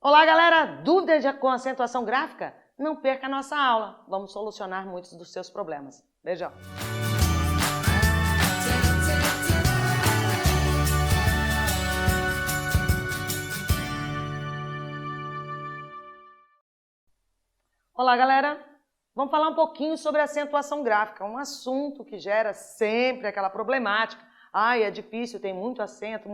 Olá, galera! Dúvida com acentuação gráfica? Não perca a nossa aula. Vamos solucionar muitos dos seus problemas. Beijão! Olá, galera! Vamos falar um pouquinho sobre acentuação gráfica, um assunto que gera sempre aquela problemática. Ai, é difícil, tem muito acento,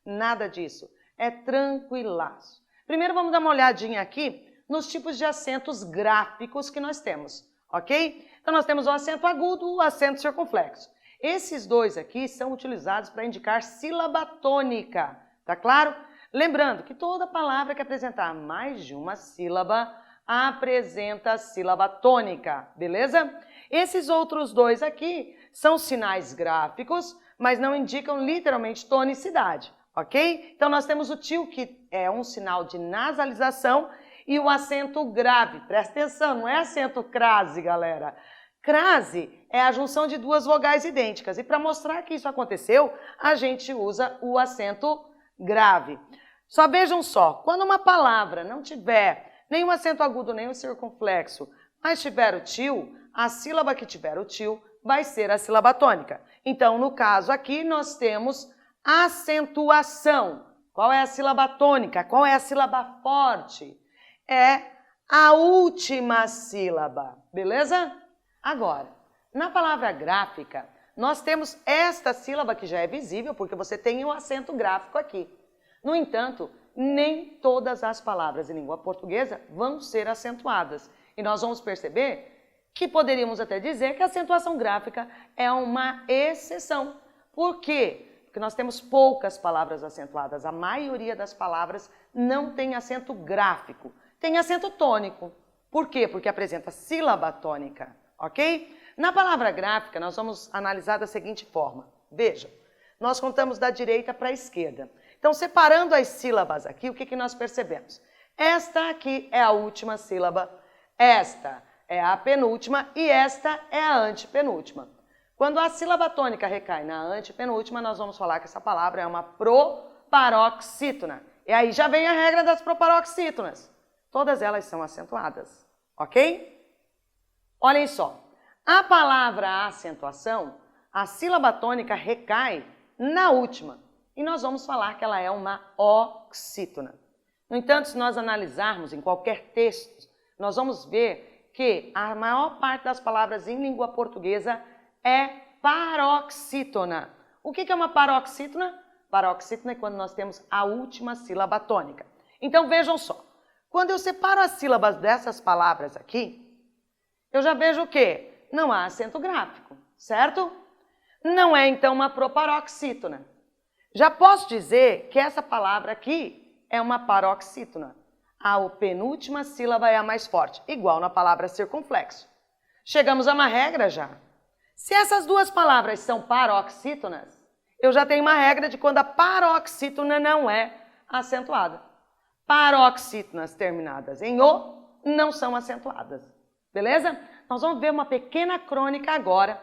nada disso. É tranquilaço. Primeiro vamos dar uma olhadinha aqui nos tipos de acentos gráficos que nós temos, ok? Então nós temos o acento agudo e o acento circunflexo. Esses dois aqui são utilizados para indicar sílaba tônica, tá claro? Lembrando que toda palavra que apresentar mais de uma sílaba apresenta sílaba tônica, beleza? Esses outros dois aqui são sinais gráficos, mas não indicam literalmente tonicidade, ok? Então nós temos o til, que é um sinal de nasalização, e o acento grave. Presta atenção, não é acento crase, galera. Crase é a junção de duas vogais idênticas, e para mostrar que isso aconteceu, a gente usa o acento grave. Só vejam só, quando uma palavra não tiver nem o acento agudo, nem o circunflexo, mas tiver o til, a sílaba que tiver o til vai ser a sílaba tônica. Então, no caso aqui, nós temos acentuação. Qual é a sílaba tônica? Qual é a sílaba forte? É a última sílaba, beleza? Agora, na palavra gráfica, nós temos esta sílaba que já é visível, porque você tem o acento gráfico aqui. No entanto, nem todas as palavras em língua portuguesa vão ser acentuadas. E nós vamos perceber que poderíamos até dizer que a acentuação gráfica é uma exceção. Por quê? Porque nós temos poucas palavras acentuadas. A maioria das palavras não tem acento gráfico, tem acento tônico. Por quê? Porque apresenta sílaba tônica, ok? Na palavra gráfica, nós vamos analisar da seguinte forma. Veja, nós contamos da direita para a esquerda. Então, separando as sílabas aqui, o que nós percebemos? Esta aqui é a última sílaba, esta é a penúltima e esta é a antepenúltima. Quando a sílaba tônica recai na antepenúltima, nós vamos falar que essa palavra é uma proparoxítona. E aí já vem a regra das proparoxítonas. Todas elas são acentuadas, ok? Olhem só, a palavra acentuação, a sílaba tônica recai na última. E nós vamos falar que ela é uma oxítona. No entanto, se nós analisarmos em qualquer texto, nós vamos ver que a maior parte das palavras em língua portuguesa é paroxítona. O que é uma paroxítona? Paroxítona é quando nós temos a última sílaba tônica. Então vejam só, quando eu separo as sílabas dessas palavras aqui, eu já vejo o quê? Não há acento gráfico, certo? Não é então uma proparoxítona. Já posso dizer que essa palavra aqui é uma paroxítona. A penúltima sílaba é a mais forte, igual na palavra circunflexo. Chegamos a uma regra já. Se essas duas palavras são paroxítonas, eu já tenho uma regra de quando a paroxítona não é acentuada. Paroxítonas terminadas em O não são acentuadas. Beleza? Nós vamos ver uma pequena crônica agora.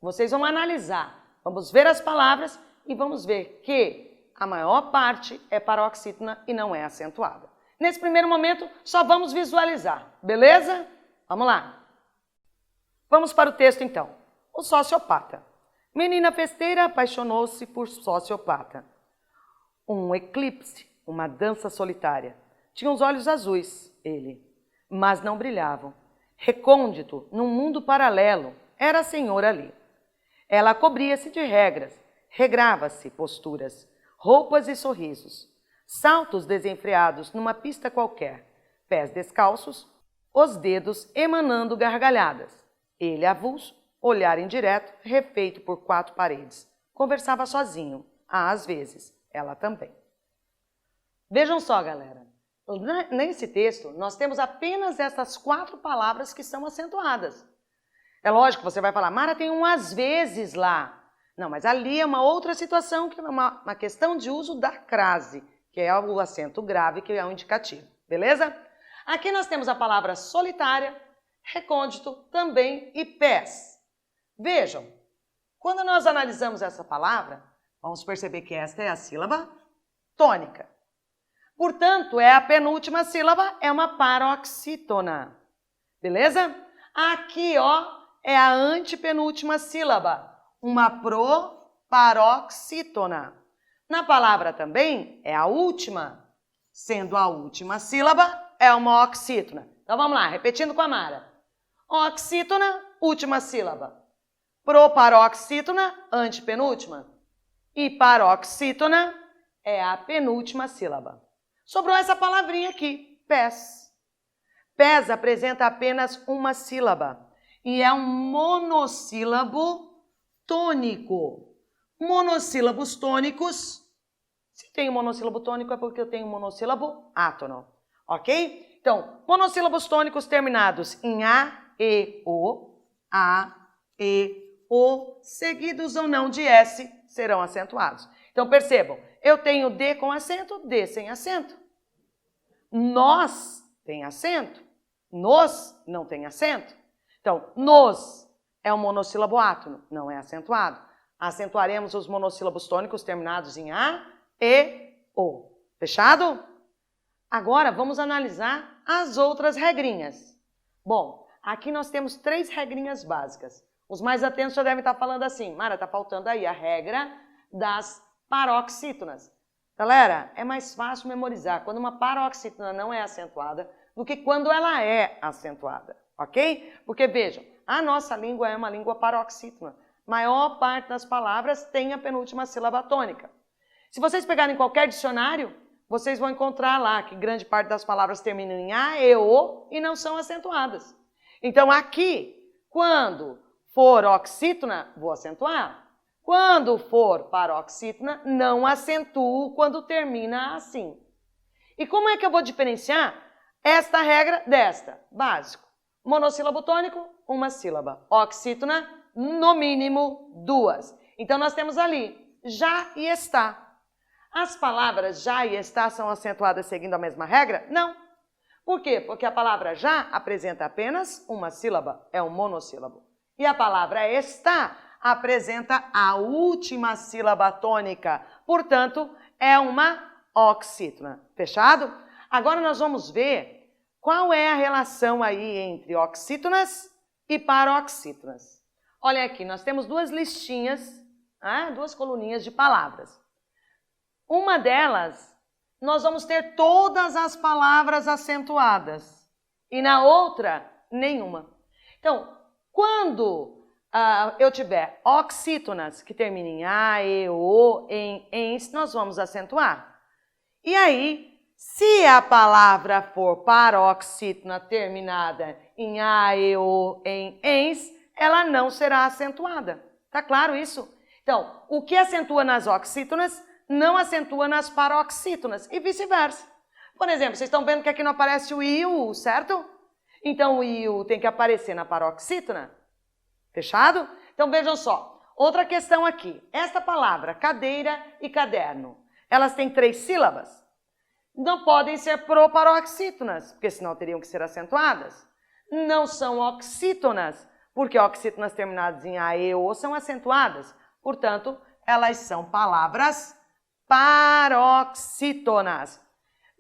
Vocês vão analisar. Vamos ver as palavras e vamos ver que a maior parte é paroxítona e não é acentuada. Nesse primeiro momento, só vamos visualizar, beleza? Vamos lá. Vamos para o texto então. O sociopata. Menina festeira apaixonou-se por sociopata. Um eclipse, uma dança solitária. Tinha os olhos azuis, ele, mas não brilhavam. Recôndito, num mundo paralelo, era a senhora ali. Ela cobria-se de regras, regrava-se posturas, roupas e sorrisos, saltos desenfreados numa pista qualquer, pés descalços, os dedos emanando gargalhadas. Ele avulso, olhar indireto, refeito por quatro paredes. Conversava sozinho, às vezes, ela também. Vejam só, galera, nesse texto nós temos apenas essas quatro palavras que são acentuadas. É lógico que você vai falar, Mara, tem um às vezes lá. Não, mas ali é uma outra situação, que é uma questão de uso da crase, que é o acento grave, que é o indicativo, beleza? Aqui nós temos a palavra solitária, recôndito, também e pés. Vejam, quando nós analisamos essa palavra, vamos perceber que esta é a sílaba tônica. Portanto, é a penúltima sílaba, é uma paroxítona. Beleza? Aqui, ó, é a antepenúltima sílaba, uma proparoxítona. Na palavra também é a última, sendo a última sílaba, é uma oxítona. Então vamos lá, repetindo com a Mara. Oxítona, última sílaba. Proparoxítona, antepenúltima. E paroxítona é a penúltima sílaba. Sobrou essa palavrinha aqui, pés. Pés apresenta apenas uma sílaba e é um monossílabo tônico. Monossílabos tônicos, se tem um monossílabo tônico é porque eu tenho um monossílabo átono, ok? Então, monossílabos tônicos terminados em A, E, O, seguidos ou não de S, serão acentuados. Então, percebam, eu tenho D com acento, D sem acento. Nós tem acento, nos não tem acento. Então, nos é um monossílabo átono, não é acentuado. Acentuaremos os monossílabos tônicos terminados em A, E, O. Fechado? Agora, vamos analisar as outras regrinhas. Bom, aqui nós temos 3 regrinhas básicas. Os mais atentos já devem estar falando assim, Mara, está faltando aí a regra das paroxítonas. Galera, é mais fácil memorizar quando uma paroxítona não é acentuada do que quando ela é acentuada, ok? Porque vejam, a nossa língua é uma língua paroxítona. Maior parte das palavras tem a penúltima sílaba tônica. Se vocês pegarem qualquer dicionário, vocês vão encontrar lá que grande parte das palavras terminam em A, E, O e não são acentuadas. Então aqui, quando for oxítona, vou acentuar. Quando for paroxítona, não acentuo quando termina assim. E como é que eu vou diferenciar esta regra desta? Básico. Monossílabo tônico, uma sílaba. Oxítona, no mínimo 2. Então, nós temos ali já e está. As palavras já e está são acentuadas seguindo a mesma regra? Não. Por quê? Porque a palavra já apresenta apenas uma sílaba, é um monossílabo. E a palavra está apresenta a última sílaba tônica, portanto, é uma oxítona. Fechado? Agora nós vamos ver qual é a relação aí entre oxítonas e paroxítonas. Olha aqui, nós temos 2 listinhas, 2 coluninhas de palavras. Uma delas, nós vamos ter todas as palavras acentuadas e na outra, nenhuma. Então, quando eu tiver oxítonas que terminam em A, E, O, em ENS, nós vamos acentuar. E aí, se a palavra for paroxítona terminada em A, E, O, em ENS, ela não será acentuada. Tá claro isso? Então, o que acentua nas oxítonas não acentua nas paroxítonas e vice-versa. Por exemplo, vocês estão vendo que aqui não aparece o I e o U, certo? Então, o I e o U tem que aparecer na paroxítona. Fechado? Então, vejam só. Outra questão aqui. Esta palavra, cadeira e caderno, elas têm 3 sílabas. Não podem ser proparoxítonas, porque senão teriam que ser acentuadas. Não são oxítonas, porque oxítonas terminadas em A, E, O são acentuadas. Portanto, elas são palavras paroxítonas.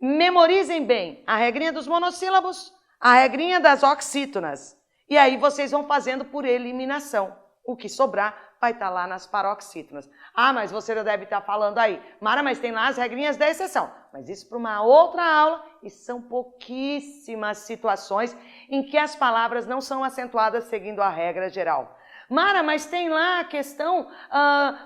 Memorizem bem a regrinha dos monossílabos, a regrinha das oxítonas. E aí vocês vão fazendo por eliminação. O que sobrar vai estar lá nas paroxítonas. Ah, mas você já deve estar falando aí, Mara, mas tem lá as regrinhas da exceção. Mas isso para uma outra aula, e são pouquíssimas situações em que as palavras não são acentuadas seguindo a regra geral. Mara, mas tem lá a questão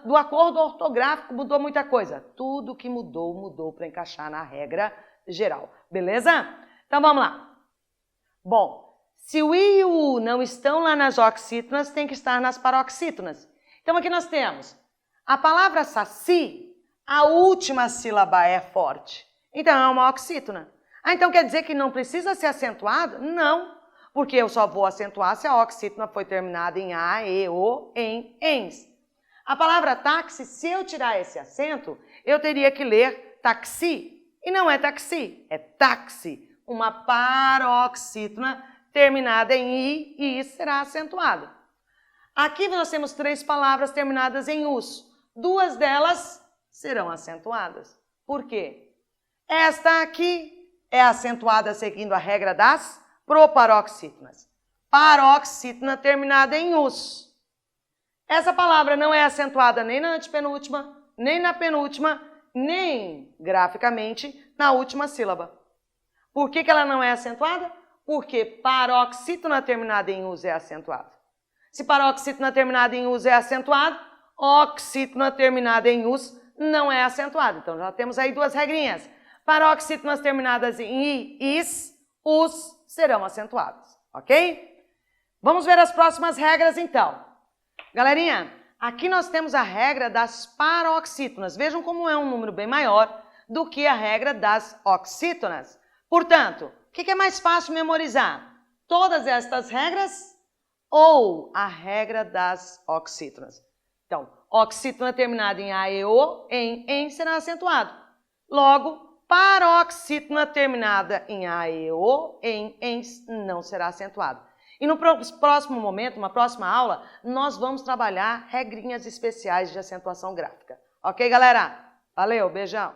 do acordo ortográfico, mudou muita coisa. Tudo que mudou, mudou para encaixar na regra geral. Beleza? Então vamos lá. Bom, se o I e o U não estão lá nas oxítonas, tem que estar nas paroxítonas. Então aqui nós temos a palavra saci, a última sílaba é forte. Então é uma oxítona. Então quer dizer que não precisa ser acentuado? Não, porque eu só vou acentuar se a oxítona foi terminada em A, E, O, em ENS. A palavra táxi, se eu tirar esse acento, eu teria que ler taxi. E não é taxi, é táxi. Uma paroxítona terminada em I e I será acentuado. Aqui nós temos 3 palavras terminadas em US. 2 delas serão acentuadas. Por quê? Esta aqui é acentuada seguindo a regra das proparoxítonas. Paroxítona terminada em us. Essa palavra não é acentuada nem na antepenúltima, nem na penúltima, nem, graficamente, na última sílaba. Por que ela não é acentuada? Porque paroxítona terminada em us é acentuada. Se paroxítona terminada em us é acentuada, oxítona terminada em us não é acentuada. Então já temos aí duas regrinhas. Paroxítonas terminadas em i, is, us serão acentuadas, ok? Vamos ver as próximas regras então. Galerinha, aqui nós temos a regra das paroxítonas. Vejam como é um número bem maior do que a regra das oxítonas. Portanto, o que é mais fácil memorizar? Todas estas regras ou a regra das oxítonas? Então, oxítona terminada em a, e, o, em será acentuado. Logo, paroxítona terminada em a, e, o, em não será acentuado. E no próximo momento, uma próxima aula, nós vamos trabalhar regrinhas especiais de acentuação gráfica. Ok, galera? Valeu, beijão!